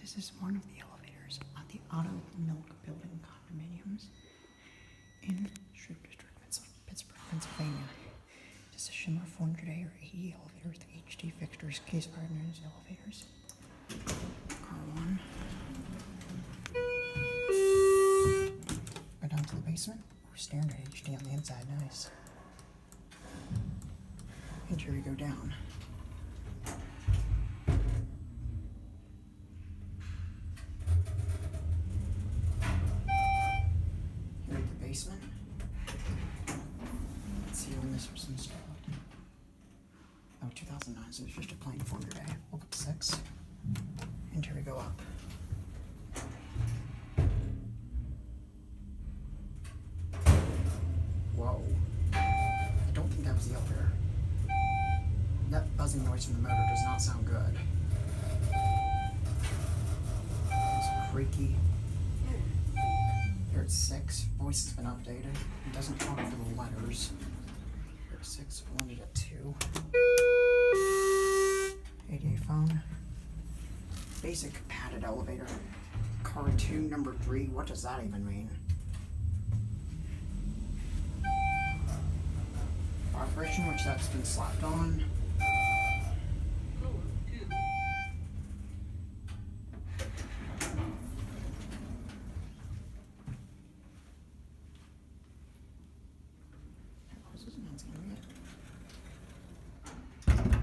This is one of the elevators at the Otto Milk Building condominiums in Pittsburgh, Pennsylvania. It is a Schindler 400A or 80 elevator with HD fixtures, case fire news elevators. Car 1. Go down to the basement. We're staring at HD on the inside. Nice. And here we go down. Here at the basement. Let's see when this was installed. Oh, 2009, so it's just a plain 400A. We'll put 6. And here we go up. Whoa. I don't think that was the elevator. That buzzing noise from the motor does not sound good. It's creaky. Here at 6. Voice has been updated. It doesn't talk for the letters. Here at 6. Wanted at 2. 88 phone. Basic padded elevator. Car 2, number 3. What does that even mean? Vibration, which that's been slapped on.